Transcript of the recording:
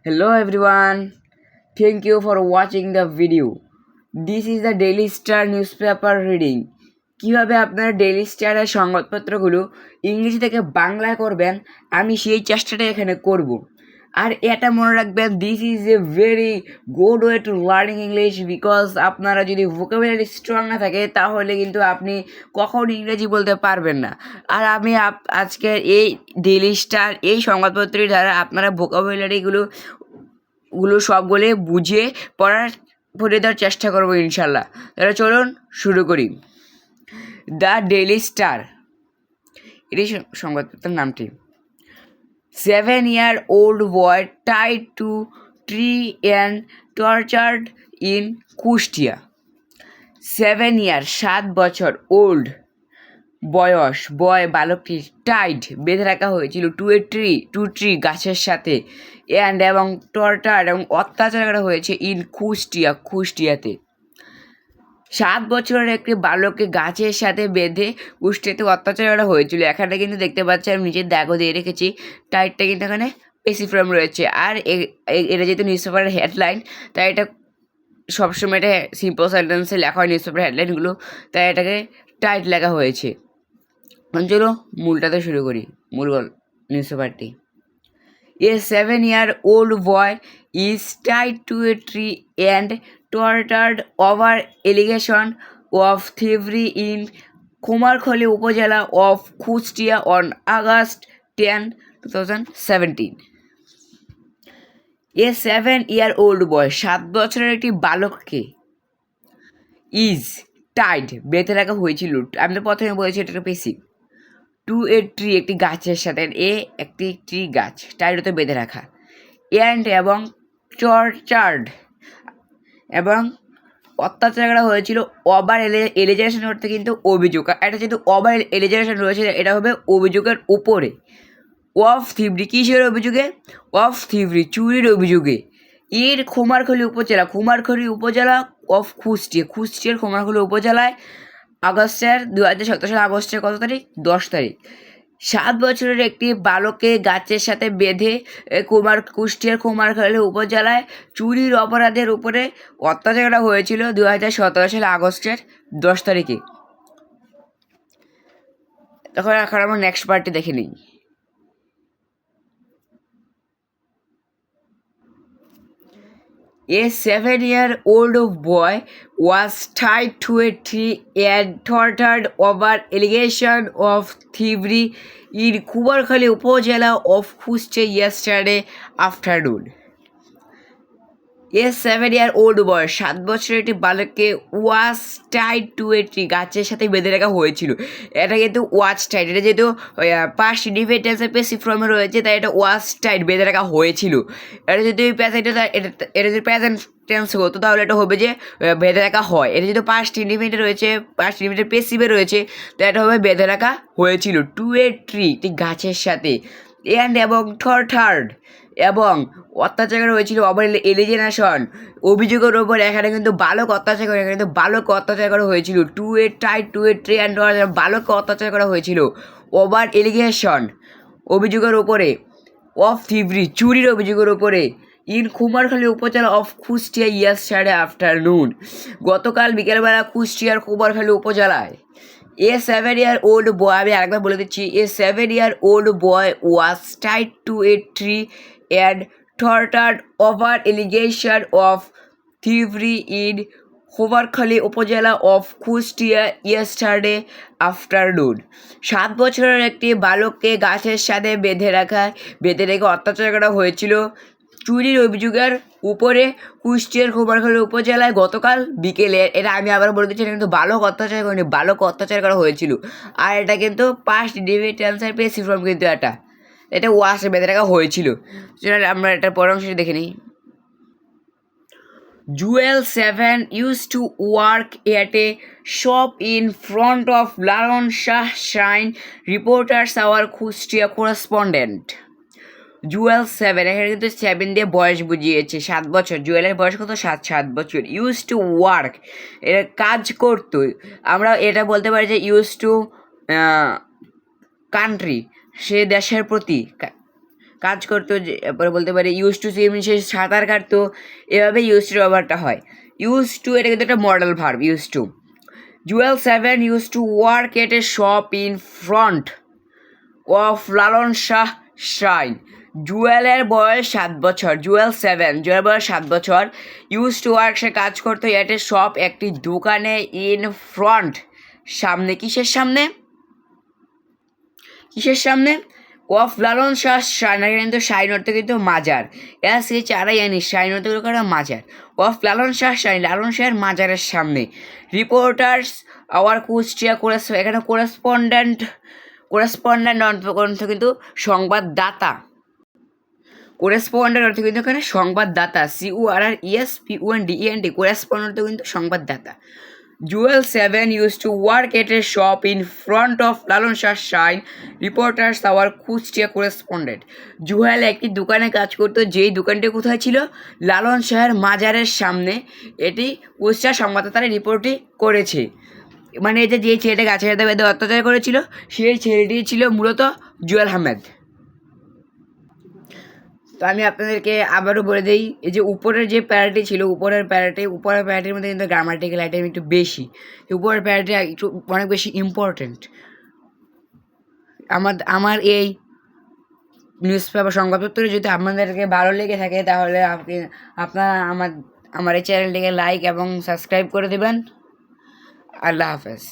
Hello everyone, thank you for watching the video. This is the Daily Star newspaper reading. কিভাবে আপনারা daily স্টারের সংবাদপত্রগুলো ইংরেজি থেকে বাংলায় করবেন আমি সেই চেষ্টাটা এখানে করব। আর এটা মনে রাখবেন, this is a very good way to learning English, because আপনারা যদি ভোকাবুলারি স্ট্রং না থাকে তাহলে কিন্তু আপনি কখনো ইংরেজি বলতে পারবেন না। আর আমি আজকের এই ডেইলি স্টার এই সংবাদপত্রের দ্বারা আপনারা ভোকাবুলারিগুলো সবগুলো বুঝে পড়ে দেওয়ার চেষ্টা করবো ইনশাল্লাহ। তাহলে চলুন শুরু করি। দ্য ডেইলি স্টার, এটি সংবাদপত্রের নামটি। 7-year-old boy tied to tree and tortured in Kushtia. 7 year 7 বছর, ওল্ড বয়স, বালকটি টাইড বেঁধে রাখা হয়েছিল টু ট্রি গাছের সাথে, এবং টর্চার এবং অত্যাচার করা হয়েছে ইন কুষ্টিয়াতে। 7 বছরের একটি বালককে গাছের সাথে বেঁধে কুষ্টিয়াতে অত্যাচার করা হয়েছিল। এখানে কিন্তু দেখতে পাচ্ছি আমি নিচের দাগও দিয়ে রেখেছি, টাইটটা কিন্তু এখানে পেসি ফর্ম রয়েছে। আর এটা যেহেতু নিউজ পেপারের হেডলাইন, তাই এটা সবসময় এটা সিম্পল সেন্টেন্সে লেখা হয় নিউজ পেপারের হেডলাইনগুলো, তাই এটাকে টাইট লেখা হয়েছে। চলো মূলটাতে শুরু করি, মূল news পেপারটি। A 7-year-old boy is tied to a tree and tortured over allegation of thievery in Kumarkhali Upazila of Kushtia on August 10, 2017. A 7-year-old boy, 7 বছরের একটি বালককে, ইজ টাইড বেঁধে রাখা হয়েছিল, আমি তো প্রথমে বলেছি এটা পেসিভ, টু এ ট্রি একটি গাছের সাথে, একটি ট্রি গাছ, টাইড হতে বেঁধে রাখা, এবং টর্চার্ড এবং অত্যাচার করা হয়েছিল ওভার এলিজেশন করতে, কিন্তু অভিযোগ, এটা যেহেতু ওভার এলিজেশন রয়েছে এটা হবে অভিযোগের উপরে। অফ থিভরি, কিসের অভিযোগে? অফ থিভরি, চুরির অভিযোগে। এর কুমারখালী উপজেলা অফ কুষ্টিয়ার কুমারখালী উপজেলায় 2017 সাল আগস্টের কত তারিখ? 10 তারিখ। 7 বছরের একটি বালককে গাছের সাথে বেঁধে কুষ্টিয়ার কুমারখালী উপজেলায় চুরির অপরাধের উপরে অত্যাচার করা হয়েছিল 2017 সাল আগস্টের 10 তারিখে। এখন আমরা নেক্সট পার্টটি দেখে নিই। A 7-year-old boy was tied to a tree and tortured over allegation of thievery in Kumarkhali Upazila of Kushtia yesterday afternoon. A 7-year-old boy, 7 বছরের একটি বালককে ওয়াজ টাইড টু এ ট্রি গাছের সাথে বেঁধে রাখা হয়েছিল। এটা কিন্তু ওয়াজ টাইড, এটা যেহেতু পাস্ট ইনডিফিনিট টেন্সের পেসিভ ফর্মে রয়েছে, তাই এটা ওয়াজ টাইড বেঁধে রাখা হয়েছিল। এটা যদি এটা যদি প্রেজেন্ট টেন্স হতো তাহলে এটা হবে যে বেঁধে রাখা হয়। এটা যেহেতু পাস্ট ইনডিফিনিটে রয়েছে, পাস্ট ইনডিফিনিট পেসিভে রয়েছে, তাই এটা হবে বেঁধে রাখা হয়েছিল টু এ ট্রি একটি গাছের সাথে, এবং থার্ড এবং অত্যাচার করা হয়েছিল ওভার এলিজেশন অভিযোগের ওপর। এখানে কিন্তু বালক অত্যাচার করে, এখানে কিন্তু বালক অত্যাচার করা হয়েছিল টু এ ট্রি অ্যান্ড বালককে অত্যাচার করা হয়েছিল ওভার এলিগেশন অভিযোগের ওপরে, অফ থিভরি চুরির অভিযোগের ওপরে, ইন কুমারখালী উপজেলা অফ কুষ্টিয়া ইয়েস্টারডে আফটারনুন গতকাল বিকেলবেলা কুষ্টিয়ার কুমারখালী উপজেলায়। A 7-year-old boy, আমি আরেকবার বলে দিচ্ছি, A 7-year-old boy was tied to a tree and tortured over allegation of thievery in Kumarkhali উপজেলা অফ কুষ্টিয়া yesterday afternoon. 7 বছরের একটি বালককে গাছের সাথে বেঁধে রেখে অত্যাচার করা হয়েছিল চুরির অভিযোগের উপরে কুষ্টিয়ার কুমারখালী উপজেলায় গতকাল বিকেলে। এটা আমি আবার বলে দিচ্ছি, এটা কিন্তু বালক অত্যাচার করেনি, বালক অত্যাচার করা হয়েছিল। আর এটা কিন্তু পাস্ট ইনডিফিনিট টেন্সের পেসিভ ফর্ম, কিন্তু এটা ওয়াশে বেঁধে রাখা হয়েছিল। আমরা এটার পরের অংশটি দেখে নিই। Joel 7 used to work at a shop in front of Laron Shah Shrine, reporters our Kushtia correspondent. Jewel 7, এখানে কিন্তু 7 দিয়ে বয়স বুঝিয়েছে, 7 বছর। জুয়েলের বয়স কত? 7 বছর। ইউজ টু ওয়ার্ক, এটা কাজ করতো। আমরা এটা বলতে পারি যে ইউজ টু কান্ট্রি, সে দেশের প্রতি কাজ করতো, পরে বলতে পারি ইউজ টু সুইম সে সাঁতার কাটতো, এভাবে ইউজ টু ব্যবহারটা হয়। ইউজ টু এটা কিন্তু একটা model verb. Use to Jewel 7 use to work at a shop in front of Lalon Shah shrine. জুয়েলের বয়স 7 বছর। জুয়েল বয়স 7 বছর। ইউজ টু ওয়ার্ক সে কাজ করতো এট এ শপ একটি দোকানে, ইন ফ্রন্ট সামনে, কিসের সামনে অফ লালন শাহ শাইন, কিন্তু শাইন অর্থ কিন্তু মাজার। SHRIN শাইন অর্থ করে মাজার। অফ লালন শাহ শাইন লালন শাহের মাজারের সামনে। রিপোর্টার্স আওয়ার কুষ্টিয়া এখানে করেসপন্ডেন্ট অর্থ কিন্তু সংবাদদাতা। করেসপন্ডেন্ট অর্থ কিন্তু এখানে সংবাদদাতা। CORRESPONDENT করেসপন্ডেন্ট অর্থ কিন্তু সংবাদদাতা। Jewel 7 used to work at a shop in front of Lalon Shah shrine reporters our Kushtia correspondent. Jewel একটি দোকানে কাজ করতো, যেই দোকানটি কোথায় ছিল? লালন শাহের মাজারের সামনে। এটি কুষ্টিয়া সংবাদদাতারা রিপোর্টটি করেছে। মানে এই যে ছেলেটা গাছের সাথে বেঁধে অত্যাচার করেছিল, সেই ছেলেটি ছিল মূলত জুয়েল আহমেদ। তো আমি আপনাদেরকে আবারও বলে দিই, এই যে উপরের যে প্যারাটি ছিল, উপরের প্যারাটির মধ্যে কিন্তু গ্রামাটিক্যাল আইটেম একটু বেশি। উপরের প্যারাটি একটু অনেক বেশি ইম্পর্টেন্ট। আমার এই নিউজ পেপার সংবাদপত্র যদি আপনাদেরকে ভালো লেগে থাকে, তাহলে আপনারা আমার এই চ্যানেলটিকে লাইক এবং সাবস্ক্রাইব করে দেবেন। আল্লাহ হাফেজ।